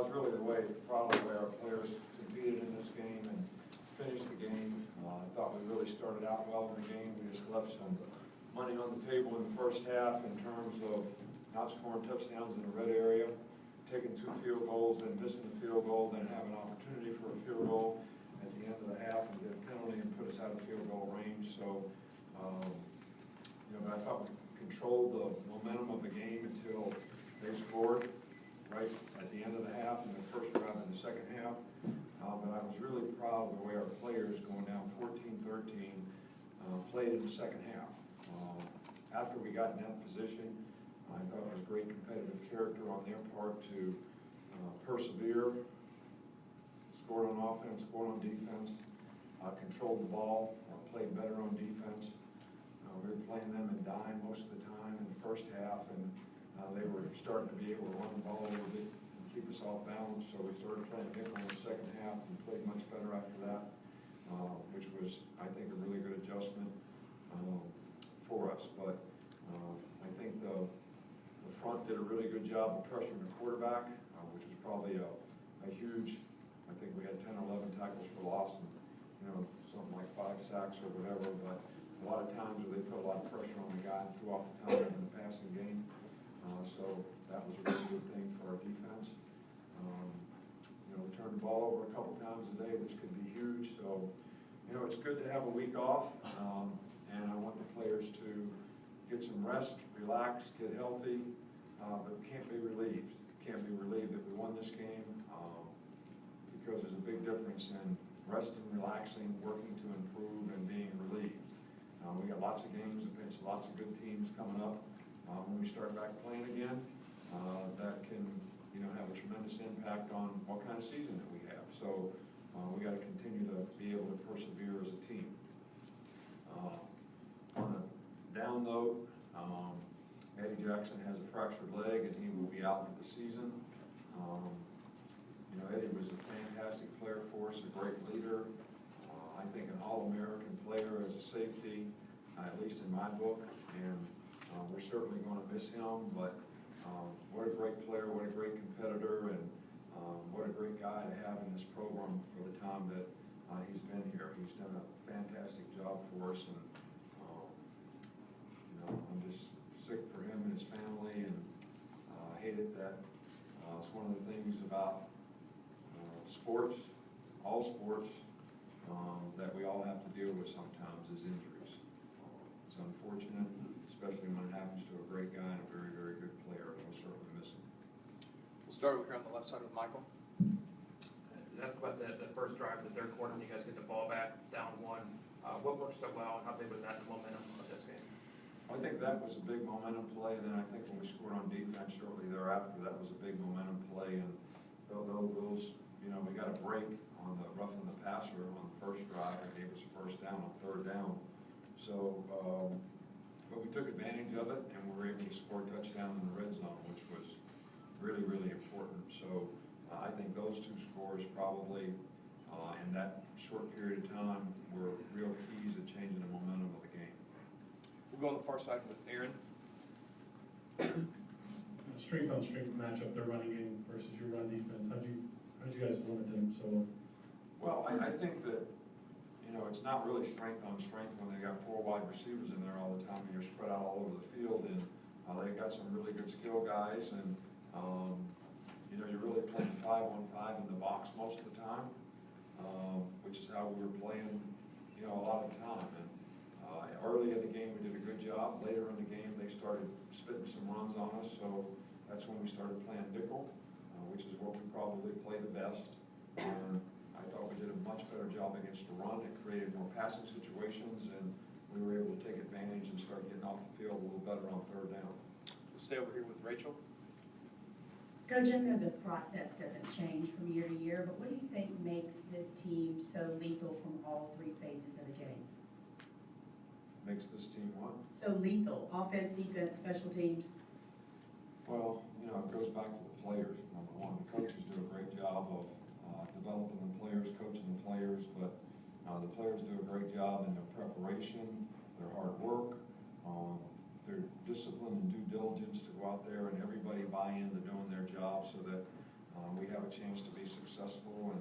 was really proud of the way our players competed in this game and finished the game. I thought we really started out well in the game. We just left some money on the table in the first half in terms of not scoring touchdowns in the red area, taking 2 field goals, then missing the field goal, then have an opportunity for a field goal at the end of the half and get a penalty and put us out of field goal range. So, but I thought we controlled the momentum of the game until they scored right at the end of the half and the first drive in the second half. But I was really proud of the way our players, going down 14-13, played in the second half. After we got in that position, I thought it was great competitive character on their part to persevere, scored on offense, scored on defense, controlled the ball, played better on defense. We were playing them in dime most of the time in the first half, and they were starting to be able to run the ball a little bit and keep us off balance. So we started playing nickel in the second half and played much better after that, which was, I think, a really good adjustment for us. But I think the front did a really good job of pressuring the quarterback, which was probably a huge, I think we had 10 or 11 tackles for loss and, something like 5 sacks or whatever. But a lot of times where they put a lot of pressure on the guy and threw off the time in the passing game. So that was a really good thing for our defense. We turned the ball over a couple times a day, which could be huge. So, it's good to have a week off, and I want the players to get some rest, relax, get healthy, but we can't be relieved. Can't be relieved that we won this game because there's a big difference in resting, relaxing, working to improve, and being relieved. We got lots of games against lots of good teams coming up. When we start back playing again, that can have a tremendous impact on what kind of season that we have. So we got to continue to be able to persevere as a team. On a down note, Eddie Jackson has a fractured leg and he will be out for the season. Eddie was a fantastic player for us, a great leader. I think an All-American player as a safety, at least in my book, and we're certainly going to miss him, but what a great player, what a great competitor, and what a great guy to have in this program for the time that he's been here. He's done a fantastic job for us, and I'm just sick for him and his family, and I hate it that it's one of the things about sports, all sports, that we all have to deal with sometimes is injuries. It's unfortunate, especially when it happens to a great guy and a very, very good player. We'll certainly miss him. We'll start over here on the left side with Michael. That's about the first drive of the third quarter when you guys get the ball back down 1. What worked so well, and how big was that the momentum of this game? I think that was a big momentum play, and then I think when we scored on defense shortly thereafter, that was a big momentum play. And those, we got a break on the roughing the passer on the first drive and gave us a first down on third down. So, but we took advantage of it, and we were able to score a touchdown in the red zone, which was really, really important. So I think those 2 scores probably in that short period of time were real keys to changing the momentum of the game. We'll go on the far side with Aaron. Strength on strength matchup, their running game versus your run defense. How'd you guys limit them so well? Well, I think that it's not really strength on strength when they got 4 wide receivers in there all the time and you're spread out all over the field, and they've got some really good skill guys, and you're really playing 5-on-5 in the box most of the time, which is how we were playing a lot of the time. And early in the game we did a good job. Later in the game they started spitting some runs on us, so that's when we started playing nickel, which is what we probably play the best. And I thought we did a much better job against the run. It created more passing situations, and we were able to take advantage and start getting off the field a little better on third down. We'll stay over here with Rachel. Coach, I know the process doesn't change from year to year, but what do you think makes this team so lethal from all 3 phases of the game? Makes this team what? So lethal, offense, defense, special teams. Well, it goes back to the players, number one. The coaches do a great job of developing the players, coaching the players, but the players do a great job in their preparation, their hard work, their discipline and due diligence to go out there and everybody buy into doing their job so that we have a chance to be successful,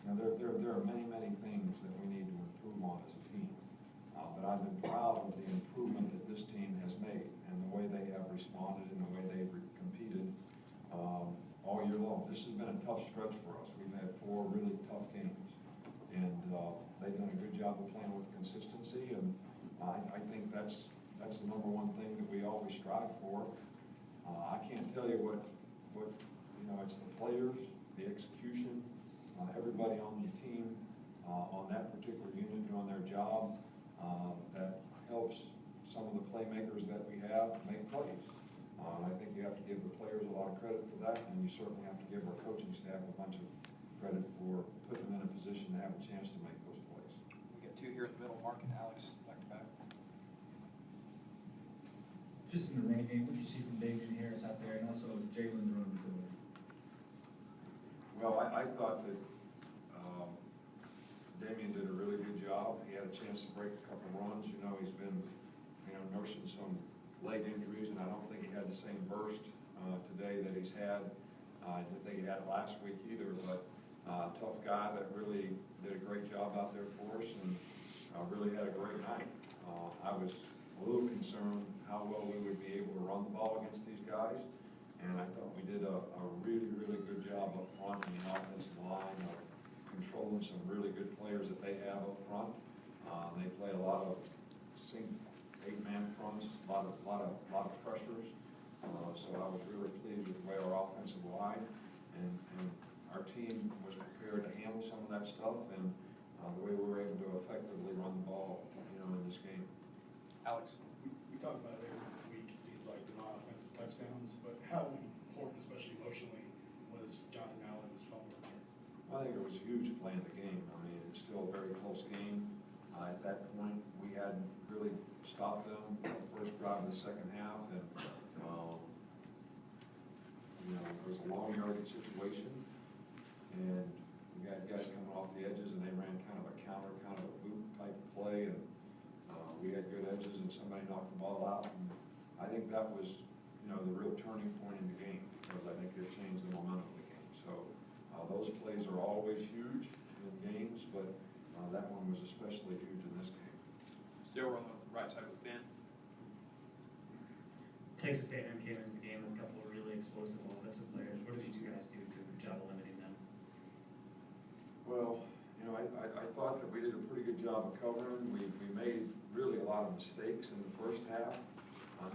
and there are many, many things that we need to improve on as a team. But I've been proud of the improvement that this team has made and the way they have responded and the way they've competed all year long. This has been a tough stretch for us. We've had 4 really tough games, and they've done a good job of playing with consistency, and I think that's the number one thing that we always strive for. I can't tell you what it's the players, the execution, everybody on the team, on that particular unit doing their job, that helps some of the playmakers that we have make plays. I think you have to give the players a lot of credit for that, and you certainly have to give our coaching staff a bunch of credit for putting them in a position to have a chance to make those plays. We got 2 here in the middle, Mark and Alex, back to back. Just in the rain game, what did you see from Damian Harris out there, and also Jalen's run ability? Well, I thought that Damian did a really good job. He had a chance to break a couple runs. He's been, nursing some leg injuries, and I don't think he had the same burst today that he's had. I didn't think he had it last week either, but tough guy that really did a great job out there for us, and really had a great night. I was a little concerned how well we would be able to run the ball against these guys, and I thought we did a really, really good job up front in the offensive line of controlling some really good players that they have up front. They play a lot of 8-man fronts, a lot of pressures. So I was really pleased with the way our offensive line and our team was prepared to handle some of that stuff, and the way we were able to effectively run the ball, in this game. Alex? We talk about it every week, it seems like, the non-offensive touchdowns, but how important, especially emotionally, was Jonathan Allen's fumble return? I think it was huge playing the game. I mean, it's still a very close game. At that point, we hadn't really stopped them the first drive of the second half, and it was a long yardage situation, and we had guys coming off the edges, and they ran kind of a counter, kind of a boot type of play, and we had good edges, and somebody knocked the ball out, and I think that was, the real turning point in the game, because I think it changed the momentum of the game. So those plays are always huge in games, but that one was especially huge in this game. Still, we're on the right side with Ben. Texas A&M came into the game with a couple of really explosive offensive players. What did you guys do to a good job of limiting them? Well, I thought that we did a pretty good job of covering. We made really a lot of mistakes in the first half,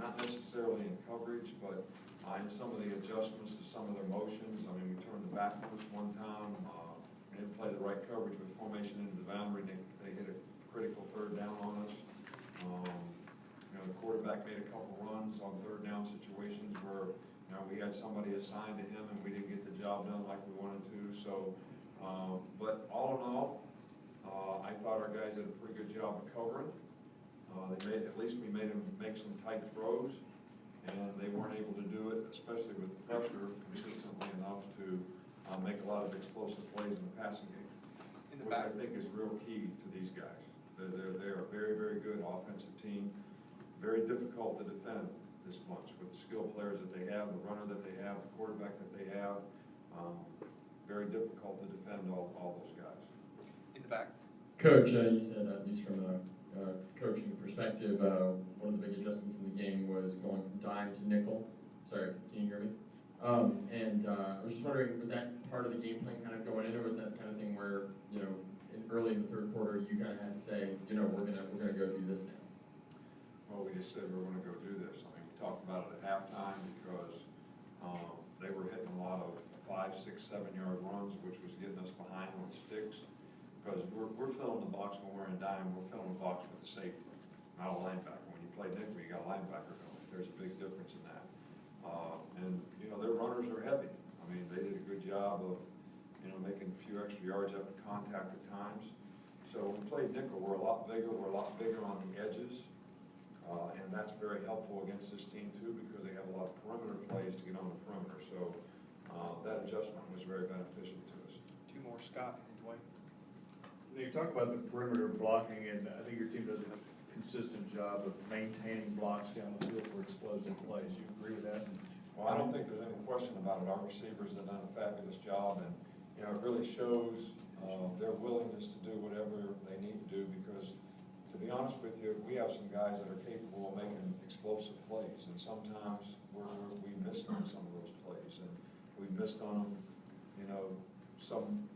not necessarily in coverage, but in some of the adjustments to some of their motions. I mean, we turned the back post one time. We didn't play the right coverage with formation into the boundary. They hit a critical 3rd down on us. The quarterback made a couple runs on 3rd down situations where we had somebody assigned to him and we didn't get the job done like we wanted to. So, but all in all, I thought our guys did a pretty good job of covering. At least we made them make some tight throws, and they weren't able to do it, especially with the pressure, consistently enough to make a lot of explosive plays in the passing game, which I think is real key to these guys. They're a very, very good offensive team. Very difficult to defend this bunch with the skill players that they have, the runner that they have, the quarterback that they have. Very difficult to defend all those guys. In the back. Coach, you said, at least from a coaching perspective, one of the big adjustments in the game was going from dime to nickel. Sorry, can you hear me? I was just wondering, was that part of the game plan kind of going in, or was that kind of thing where, early in the 3rd quarter, you kind of had to say, we're gonna go do this now? Well, we just said we're going to go do this. I mean, we talked about it at halftime because they were hitting a lot of 5, 6, 7-yard runs, which was getting us behind on sticks. Because we're filling the box when we're in dime, we're filling the box with the safety, not a linebacker. When you play nickel, you got a linebacker going. There's a big difference in that. And their runners are heavy. I mean, they did a good job of making a few extra yards after contact at times. So when we played nickel, we're a lot bigger. We're a lot bigger on the edges. And that's very helpful against this team too, because they have a lot of perimeter plays to get on the perimeter. So that adjustment was very beneficial to us. 2 more, Scott and Dwayne. You talk about the perimeter blocking, and I think your team does a consistent job of maintaining blocks down the field for explosive plays. You agree with that? Well, I don't think there's any question about it. Our receivers have done a fabulous job, and, you know, it really shows their willingness to do whatever they need to do, because, to be honest with you, we have some guys that are capable of making explosive plays, and sometimes we missed on some of those plays, and we missed on them, you know, some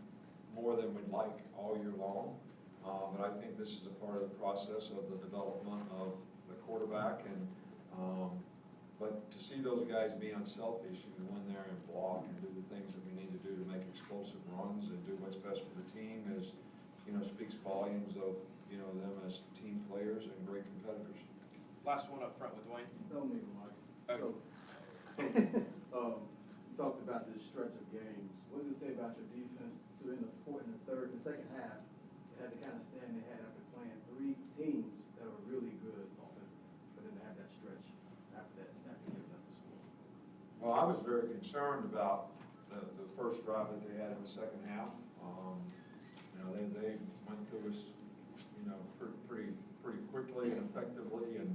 more than we'd like all year long. But I think this is a part of the process of the development of the quarterback, and but to see those guys be unselfish and go in there and block and do the things that we need to do to make explosive runs and do what's best for the team is, you know, speaks volumes of, you know, them as team players and great competitors. Last one up front with Dwayne. Don't need a mic. Okay. You talked about this stretch of games. What does it say about your defense to in the fourth and the third, the second half? You had the kind of stand they had after playing three teams that were really good offense, for them to have that stretch after that, after giving up the score. Well, I was very concerned about the first drive that they had in the second half. You know, they went through us, you know, pretty quickly and effectively, and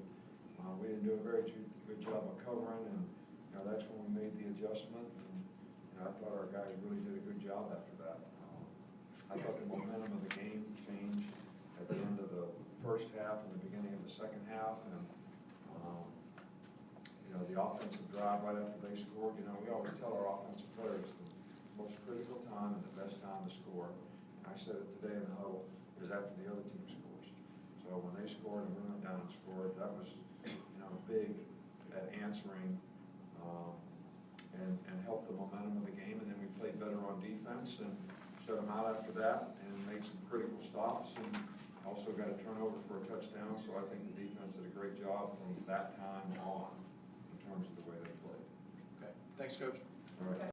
we didn't do a very good job of covering, and, you know, that's when we made the adjustment, and, you know, I thought our guys really did a good job after that. I thought the momentum of the game changed at the end of the first half and the beginning of the second half, and, you know, the offensive drive right after they scored, you know, we always tell our offensive players the most critical time and the best time to score, and I said it today in the huddle, is after the other team scores. So when they scored and we went down and scored, that was, you know, big at answering and helped the momentum of the game, and then we played better on defense and shut them out after that and made some critical stops, and also got a turnover for a touchdown. So I think the defense did a great job from that time on in terms of the way they played. Okay, thanks, Coach. All right.